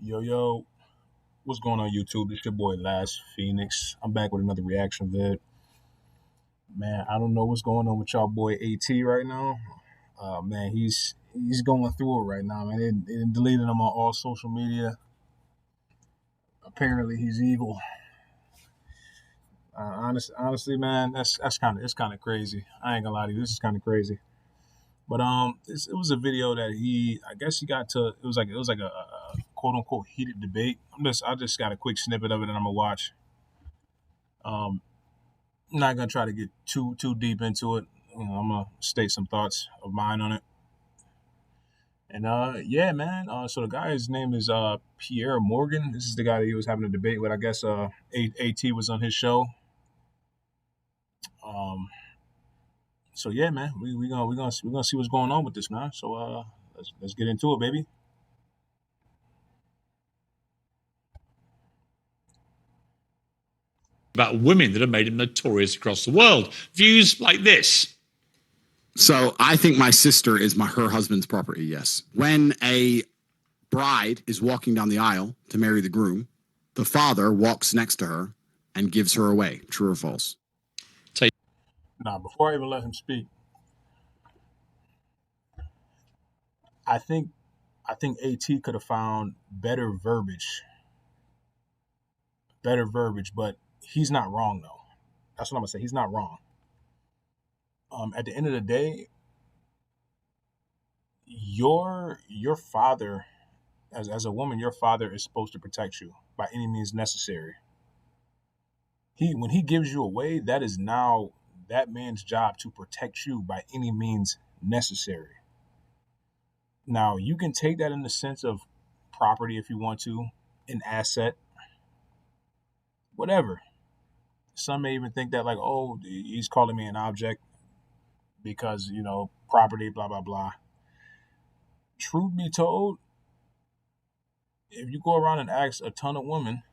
Yo, yo, what's going on YouTube? It's your boy Last Phoenix. I'm back with another reaction vid. Man, I don't know what's going on with y'all boy AT right now. Man, he's going through it right now, man. They deleted him on all social media. Apparently, he's evil. Honestly, man, that's kind of crazy. I ain't gonna lie to you, this is kind of crazy. But it was a video that I guess he got to. It was like a quote unquote heated debate. I just got a quick snippet of it, and I'm gonna watch. Um, I'm not gonna try to get too deep into it. I'm gonna state some thoughts of mine on it. And yeah, man. So the guy's name is Pierre Morgan. This is the guy that he was having a debate with. I guess AT was on his show. Um, so yeah, man. We gonna see what's going on with this, man. So let's get into it, baby. About women that have made him notorious across the world. Views like this. So I think my sister is her husband's property, yes. When a bride is walking down the aisle to marry the groom, the father walks next to her and gives her away. True or false? Tate. Now, before I even let him speak, I think AT could have found better verbiage, but he's not wrong though. That's what I'm gonna say. He's not wrong. At the end of the day, your father, as a woman, your father is supposed to protect you by any means necessary. When he gives you away, that is now that man's job to protect you by any means necessary. Now you can take that in the sense of property if you want to, an asset, whatever. Some may even think that like, oh, he's calling me an object because property, blah blah blah. Truth be told, if you go around and ask a ton of women,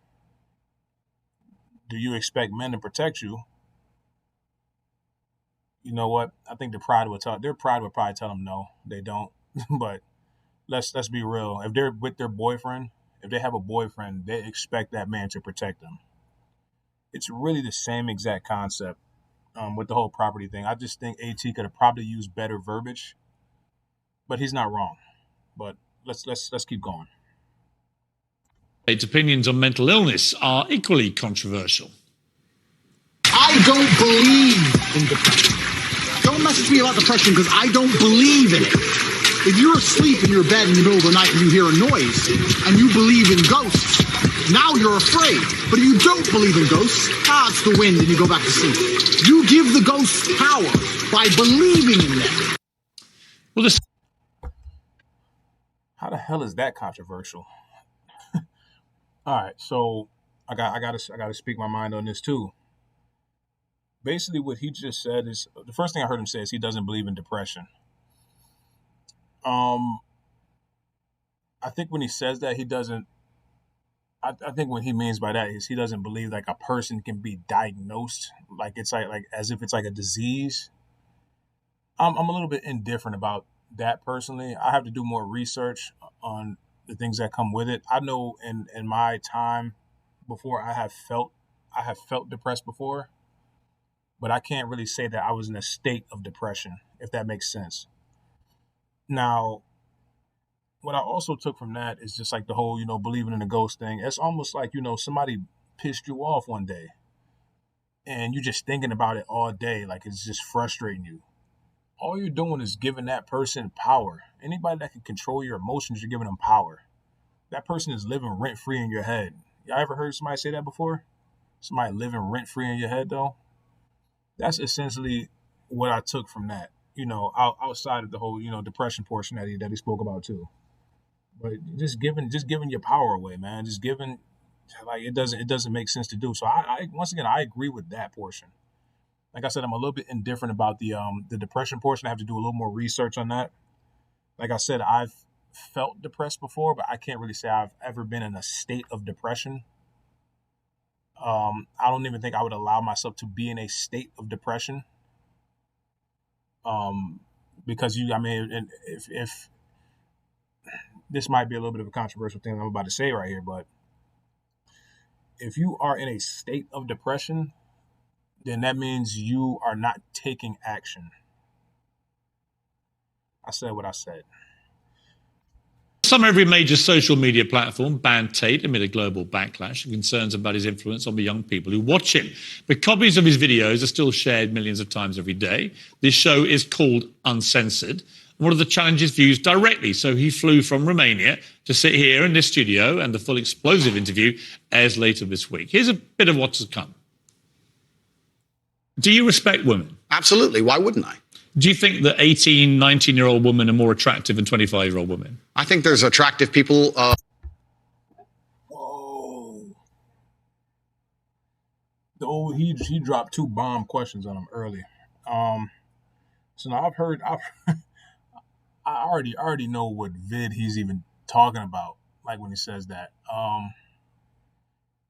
do you expect men to protect you? You know what? I think their pride would probably tell them no, they don't. But let's be real. If they're with their boyfriend, if they have a boyfriend, they expect that man to protect them. It's really the same exact concept with the whole property thing. I just think AT could have probably used better verbiage, but he's not wrong. But let's keep going. Tate's opinions on mental illness are equally controversial. I don't believe in depression. Don't message me about depression because I don't believe in it. If you're asleep in your bed in the middle of the night and you hear a noise and you believe in ghosts, now you're afraid. But if you don't believe in ghosts, it's the wind and you go back to sleep. You give the ghosts power by believing in them. Well, this. How the hell is that controversial? All right, so I gotta speak my mind on this too. Basically, what he just said is the first thing I heard him say is he doesn't believe in depression. Um, I think when he says that he doesn't. I think what he means by that is he doesn't believe like a person can be diagnosed like it's like as if it's like a disease. I'm a little bit indifferent about that personally. I have to do more research on the things that come with it. I know in my time before I have felt depressed before, but I can't really say that I was in a state of depression, if that makes sense. Now, what I also took from that is just like the whole, believing in the ghost thing. It's almost like, somebody pissed you off one day and you're just thinking about it all day, like it's just frustrating you. All you're doing is giving that person power. Anybody that can control your emotions, you're giving them power. That person is living rent free in your head. Y'all ever heard somebody say that before? Somebody living rent free in your head, though? That's essentially what I took from that, outside of the whole, depression portion that he spoke about too. But just giving your power away, man. Just giving, like it doesn't make sense to do. So I once again I agree with that portion. Like I said, I'm a little bit indifferent about the depression portion. I have to do a little more research on that. Like I said, I've felt depressed before, but I can't really say I've ever been in a state of depression. I don't even think I would allow myself to be in a state of depression. Um, because I mean, if this might be a little bit of a controversial thing I'm about to say right here, but if you are in a state of depression, then that means you are not taking action. I said what I said. Some every major social media platform banned Tate amid a global backlash and concerns about his influence on the young people who watch him. But copies of his videos are still shared millions of times every day. This show is called Uncensored. One of the challenges views directly, so he flew from Romania to sit here in this studio, and the full explosive interview airs later this week. Here's a bit of what's to come. Do you respect women? Absolutely. Why wouldn't I? Do you think that 18, 19-year-old women are more attractive than 25-year-old women? I think there's attractive people. Whoa. Oh, he dropped 2 bomb questions on him early. So now I already know what vid he's even talking about, like when he says that.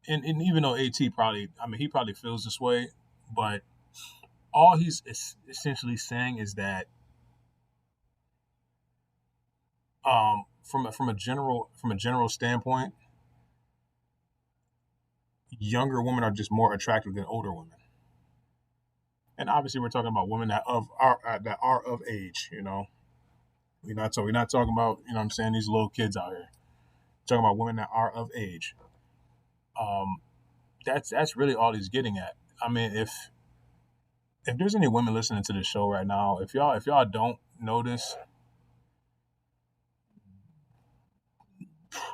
And even though AT probably, he probably feels this way, but all he's essentially saying is that from a general standpoint, younger women are just more attractive than older women. And obviously we're talking about women that are of age, you know. We're not talking about, you know what I'm saying, these little kids out here. We're talking about women that are of age. That's really all he's getting at. I mean, if there's any women listening to this show right now, if y'all don't notice,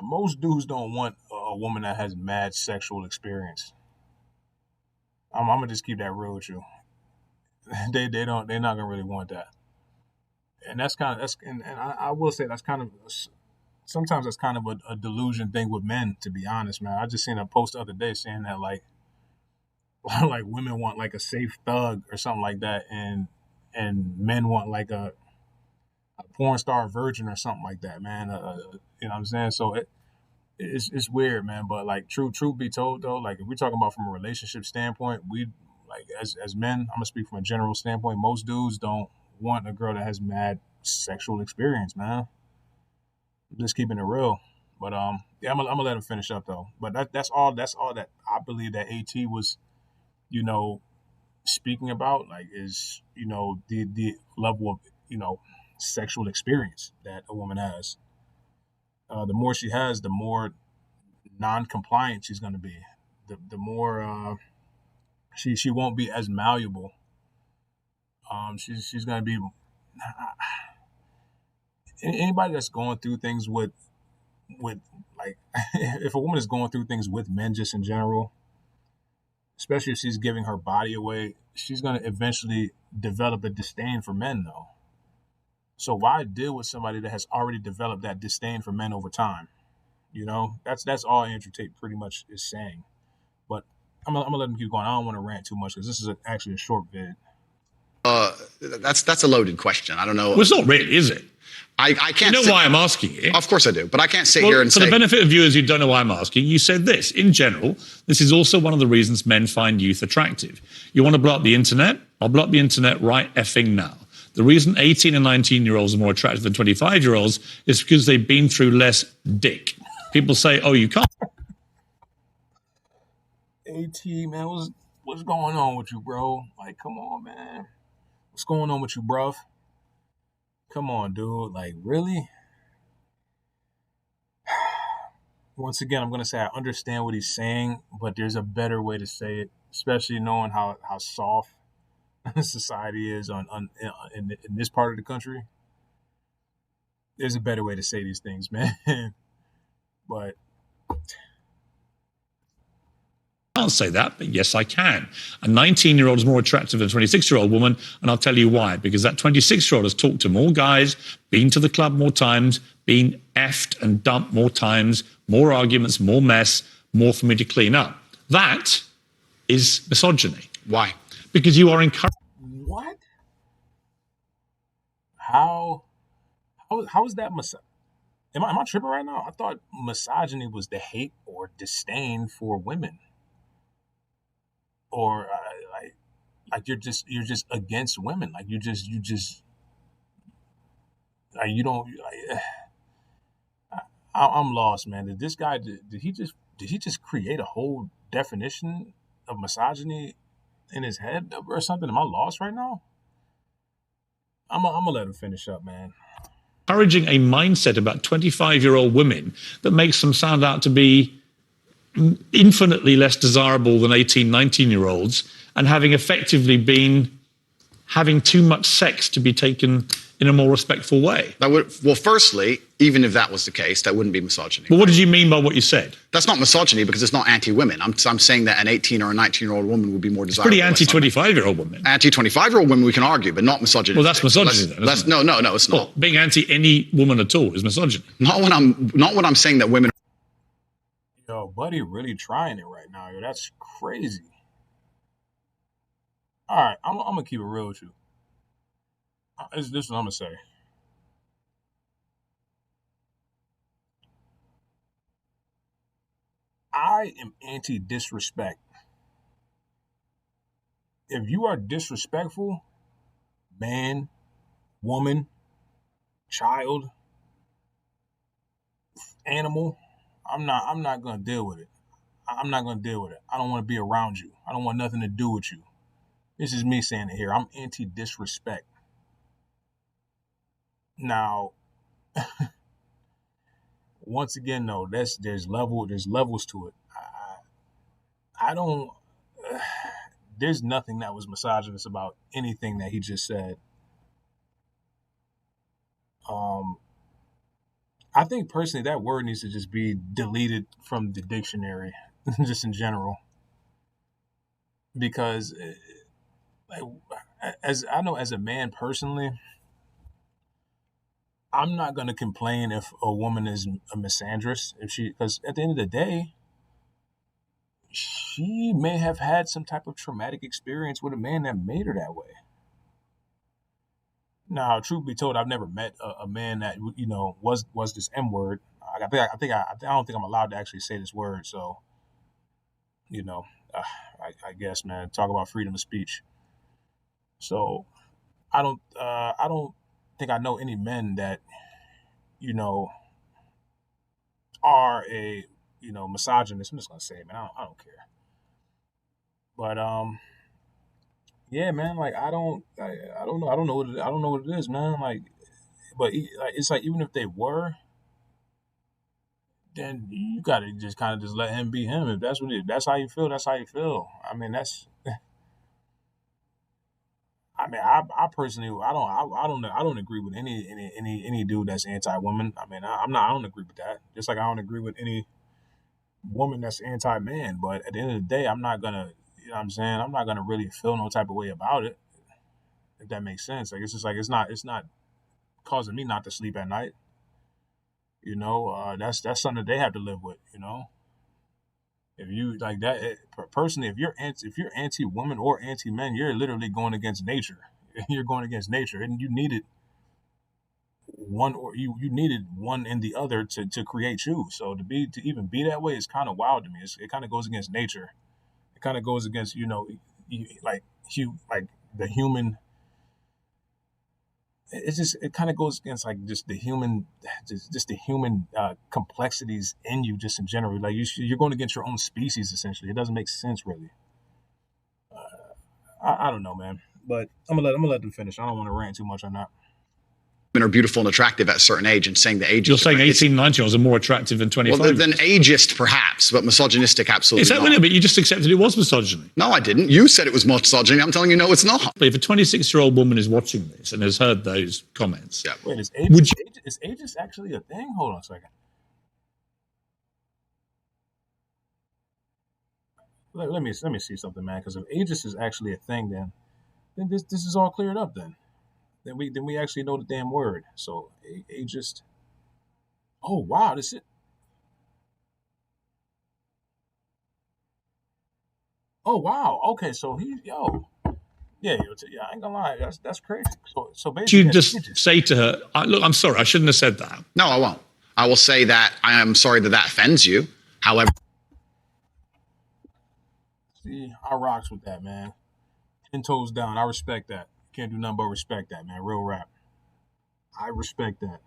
most dudes don't want a woman that has mad sexual experience. I'm gonna just keep that real with you. They're not gonna really want that. And I will say that's kind of sometimes that's kind of a delusion thing with men, to be honest, man. I just seen a post the other day saying that like women want like a safe thug or something like that, and men want like a porn star virgin or something like that, man. You know what I'm saying? So it's weird, man. But like truth be told though, like if we're talking about from a relationship standpoint, we like as men, I'm gonna speak from a general standpoint. Most dudes don't want a girl that has mad sexual experience, man. I'm just keeping it real. But yeah, I'm gonna let him finish up though. But that's all that I believe that AT was, you know, speaking about, like, is, you know, the level of, you know, sexual experience that a woman has. The more she has, the more non-compliant she's gonna be. The more she won't be as malleable. She's gonna be anybody that's going through things with like if a woman is going through things with men just in general, especially if she's giving her body away, she's gonna eventually develop a disdain for men though. So why deal with somebody that has already developed that disdain for men over time? You know, that's all Andrew Tate pretty much is saying. But I'm gonna let him keep going. I don't want to rant too much because this is actually a short vid. That's a loaded question. I don't know. Well, it's not really, is it? I can't. You know why I'm asking it? Of course I do, but I can't sit here and for say. the benefit of viewers who don't know why I'm asking, you said this. In general, this is also one of the reasons men find youth attractive. You want to blow up the internet? I'll blow up the internet right effing now. The reason 18 and 19-year-olds are more attractive than 25-year-olds is because they've been through less dick. People say, oh, you can't. AT, man, what's going on with you, bro? Like, come on, man. What's going on with you, bruv? Come on, dude. Like, really? Once again, I'm going to say I understand what he's saying, but there's a better way to say it, especially knowing how soft society is in this part of the country. There's a better way to say these things, man. But I can't say that, but yes, I can. A 19-year-old is more attractive than a 26-year-old woman, and I'll tell you why. Because that 26-year-old has talked to more guys, been to the club more times, been effed and dumped more times, more arguments, more mess, more for me to clean up. That is misogyny. Why? Because you are encouraging. what? How is that Am I tripping right now? I thought misogyny was the hate or disdain for women, or like you're just against women. Like you just like you don't. Like, I'm lost, man. Did this guy did he just create a whole definition of misogyny in his head or something? Am I lost right now? I'm gonna let him finish up, man. Encouraging a mindset about 25-year-old women that makes them sound out to be infinitely less desirable than 18, 19-year-olds, and having effectively been having too much sex to be taken in a more respectful way. That would, well, firstly, even if that was the case, that wouldn't be misogyny. But what did you mean by what you said? That's not misogyny because it's not anti-women. I'm saying that an 18 or a 19-year-old woman would be more desirable. Pretty anti-25-year-old woman. Anti-25-year-old women we can argue, but not misogyny. Well, that's misogyny then, isn't it? No, it's not. Well, being anti any woman at all is misogyny. Not when I'm saying that women. Yo, buddy, really trying it right now. Yo, that's crazy. All right, I'm gonna keep it real with you. This is what I'm gonna say. I am anti-disrespect. If you are disrespectful, man, woman, child, animal, I'm not gonna deal with it. I'm not gonna deal with it. I don't want to be around you. I don't want nothing to do with you. This is me saying it here. I'm anti-disrespect. Now, once again, though, there's levels to it. I don't. There's nothing that was misogynist about anything that he just said. I think personally that word needs to just be deleted from the dictionary, just in general, because, like, as I know, as a man personally, I'm not gonna complain if a woman is a misandrist, because at the end of the day, she may have had some type of traumatic experience with a man that made her that way. Now, truth be told, I've never met a man that was this M word. I don't think I'm allowed to actually say this word. So, you know, I guess, man, talk about freedom of speech. So, I don't think I know any men that are a misogynist. I'm just gonna say it, man. I don't care. But yeah, man. Like I don't know. I don't know what it is, man. Like, but it's like even if they were, then you gotta just kind of just let him be him. If that's how you feel, that's how you feel. I mean, that's. I mean, I personally, I don't agree with any dude that's anti-woman. I mean, I don't agree with that. Just like I don't agree with any woman that's anti-man. But at the end of the day, I'm not gonna, you know what I'm saying? I'm not gonna really feel no type of way about it. If that makes sense. Like it's just like it's not causing me not to sleep at night. That's something that they have to live with. If you like that, personally, if you're anti-woman or anti-men, you're literally going against nature. You're going against nature, and you needed you needed one and the other to create you. So to even be that way is kind of wild to me. It kind of goes against nature. It kind of goes against like the human. It kind of goes against like just the human complexities in you just in general. Like you're going against your own species essentially. It doesn't make sense really. I don't know, man, but I'm gonna let them finish. I don't want to rant too much on that. Women are beautiful and attractive at a certain age, and saying the age. You're saying 18, 19-year-olds are more attractive than 25. Well, than ageist perhaps, but misogynistic absolutely. Is that not. But you just accepted it was misogyny. No, I didn't. You said it was misogyny. I'm telling you, no, it's not. But if a 26-year-old woman is watching this and has heard those comments, Yeah. Wait, is ageist actually a thing? Hold on a second. Let me see something, man. Because if ageist is actually a thing, then this is all cleared up. Then we actually know the damn word. So ageist. Oh wow, this is. Oh wow. Okay, so yeah, I ain't gonna lie, that's crazy. So basically, you just say to her, "Look, I'm sorry, I shouldn't have said that." No, I won't. I will say that I am sorry that offends you. However, see, I rocks with that, man. 10 toes down. I respect that. Can't do nothing but respect that, man. Real rap. I respect that.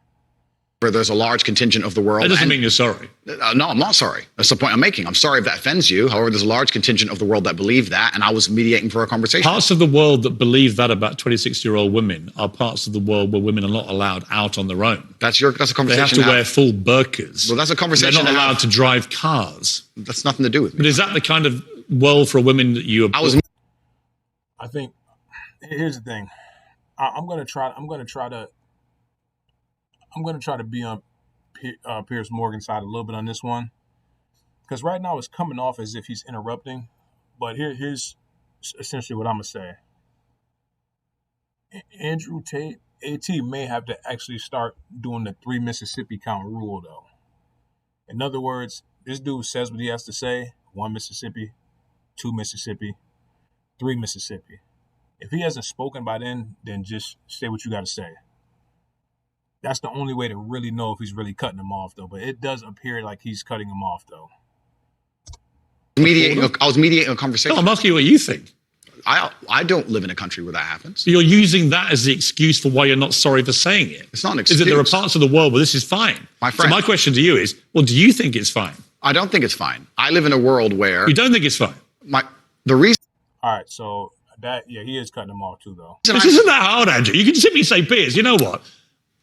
where there's a large contingent of the world. That doesn't mean you're sorry. No, I'm not sorry. That's the point I'm making. I'm sorry if that offends you. However, there's a large contingent of the world that believe that, and I was mediating for a conversation. Parts of the world that believe that about 26-year-old women are parts of the world where women are not allowed out on their own. That's a conversation. They have to wear full burqas. Well, that's a conversation. They're not allowed to drive cars. That's nothing to do with me. But is that the kind of world for women that you? I think here's the thing. I'm gonna try to be on Piers Morgan's side a little bit on this one, because right now it's coming off as if he's interrupting. But here's essentially what I'm gonna say. Andrew Tate, AT may have to actually start doing the 3 Mississippi count rule, though. In other words, this dude says what he has to say: 1 Mississippi, 2 Mississippi, 3 Mississippi. If he hasn't spoken by then just say what you got to say. That's the only way to really know if he's really cutting him off, though. But it does appear like he's cutting him off, though. I was mediating a conversation. No, I'm asking you what you think. I don't live in a country where that happens. You're using that as the excuse for why you're not sorry for saying it. It's not an excuse. Is that there are parts of the world where this is fine? My friend. So my question to you is, well, do you think it's fine? I don't think it's fine. I live in a world where You don't think it's fine? the reason. All right, so he is cutting him off too, though. This isn't that hard, Andrew. You can simply say, Piers, you know what?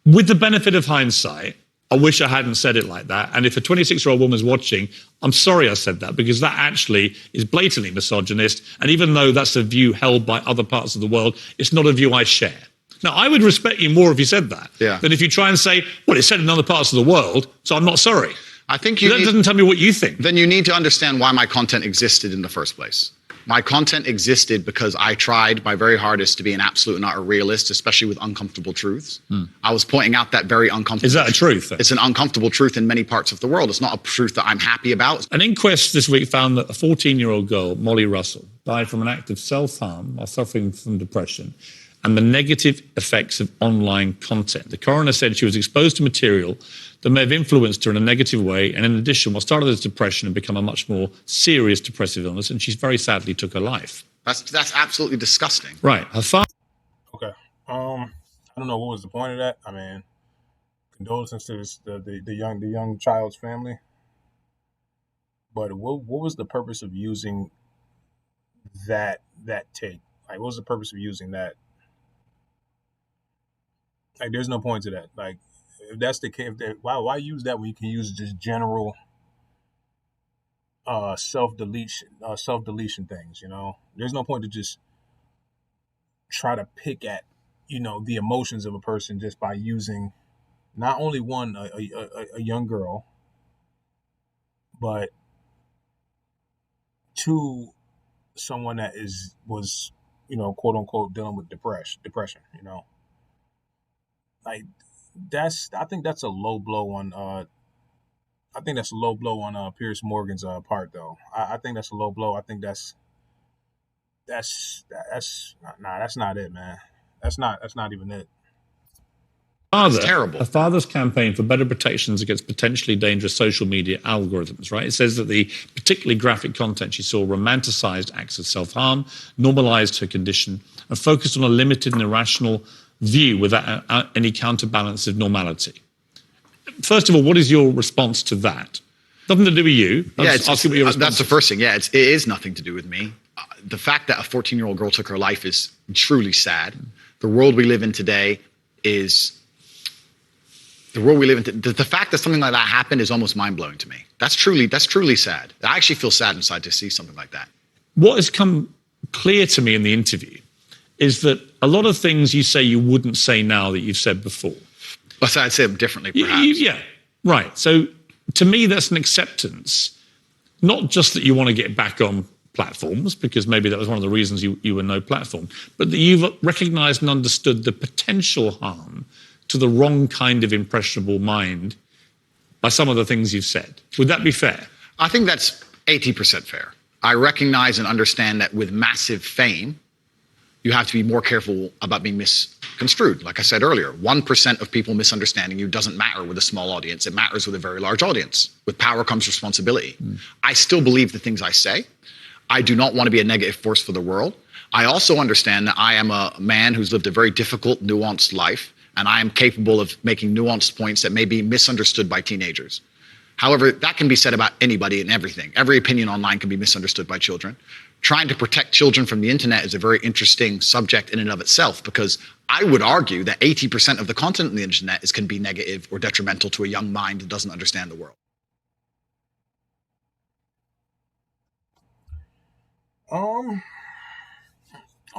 With the benefit of hindsight, I wish I hadn't said it like that. And if a 26-year-old woman's watching, I'm sorry I said that, because that actually is blatantly misogynist. And even though that's a view held by other parts of the world, it's not a view I share. Now, I would respect you more if you said that than if you try and say, well, it's said in other parts of the world, so I'm not sorry. I think that doesn't tell me what you think. Then you need to understand why my content existed in the first place. My content existed because I tried my very hardest to be an absolute and utter realist, especially with uncomfortable truths. I was pointing out that very uncomfortable. Is that a truth? It's an uncomfortable truth in many parts of the world. It's not a truth that I'm happy about. An inquest this week found that a 14-year-old girl, Molly Russell, died from an act of self-harm while suffering from depression and the negative effects of online content. The coroner said she was exposed to material that may have influenced her in a negative way, and in addition, what started as depression and become a much more serious depressive illness, and she very sadly took her life. That's absolutely disgusting. Right. Her father. Okay. I don't know what was the point of that. I mean, condolences to the young child's family. But what was the purpose of using that tape? Like, what was the purpose of using that? Like, there's no point to that. Like, if that's the case, why use that when you can use just general self-deletion things, you know? There's no point to just try to pick at, the emotions of a person just by using not only a young girl, but two, someone that was quote unquote dealing with depression, Like, I think that's a low blow on Piers Morgan's part, though. I think that's a low blow. I think that's not it, man. That's not even it. It's terrible. A father's campaign for better protections against potentially dangerous social media algorithms, right? It says that the particularly graphic content she saw romanticized acts of self-harm, normalized her condition, and focused on a limited and irrational view without any counterbalance of normality. First of all, what is your response to that? Nothing to do with you. That's the first thing. Yeah, it is nothing to do with me. The fact that a 14-year-old girl took her life is truly sad. The world we live in today is the world we live in. The fact that something like that happened is almost mind-blowing to me. That's truly sad. I actually feel sad inside to see something like that. What has come clear to me in the interview is that a lot of things you say you wouldn't say now that you've said before. I'd say them differently, perhaps. Yeah, right. So to me, that's an acceptance, not just that you want to get back on platforms, because maybe that was one of the reasons you were no platform, but that you've recognized and understood the potential harm to the wrong kind of impressionable mind by some of the things you've said. Would that be fair? I think that's 80% fair. I recognize and understand that with massive fame, you have to be more careful about being misconstrued. Like I said earlier, 1% of people misunderstanding you doesn't matter with a small audience. It matters with a very large audience. With power comes responsibility. I still believe the things I say. I do not want to be a negative force for the world. I also understand that I am a man who's lived a very difficult, nuanced life, and I am capable of making nuanced points that may be misunderstood by teenagers. However, that can be said about anybody and everything. Every opinion online can be misunderstood by children. Trying to protect children from the internet is a very interesting subject in and of itself, because I would argue that 80% of the content on the internet can be negative or detrimental to a young mind that doesn't understand the world.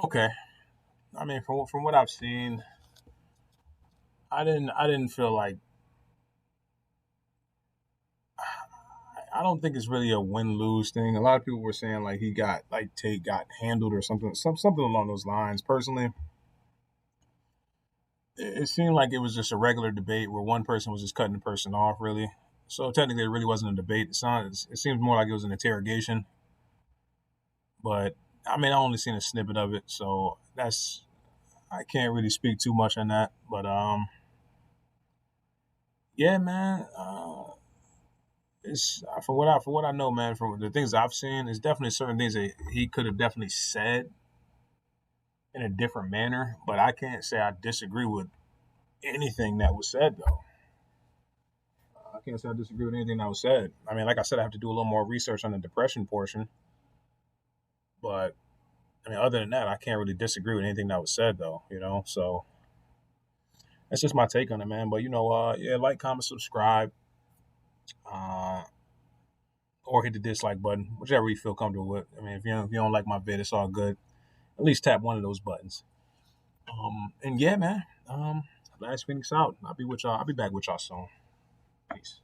Okay. I mean, from what I've seen, I didn't feel like, I don't think it's really a win-lose thing. A lot of people were saying like Tate got handled or something along those lines. Personally, it seemed like it was just a regular debate where one person was just cutting the person off, really. So technically, it really wasn't a debate. It seems more like it was an interrogation. But I mean, I only seen a snippet of it, so I can't really speak too much on that. But yeah, man. It's from what I know, man. From the things I've seen, there's definitely certain things that he could have definitely said in a different manner. But I can't say I disagree with anything that was said, though. I can't say I disagree with anything that was said. I mean, like I said, I have to do a little more research on the depression portion. But I mean, other than that, I can't really disagree with anything that was said, though. So that's just my take on it, man. But yeah, like, comment, subscribe, uh, or hit the dislike button, whichever you feel comfortable with. I mean, if you don't like my vid, it's all good. At least tap one of those buttons. And yeah, man. Last Phoenix out. I'll be back with y'all soon. Peace.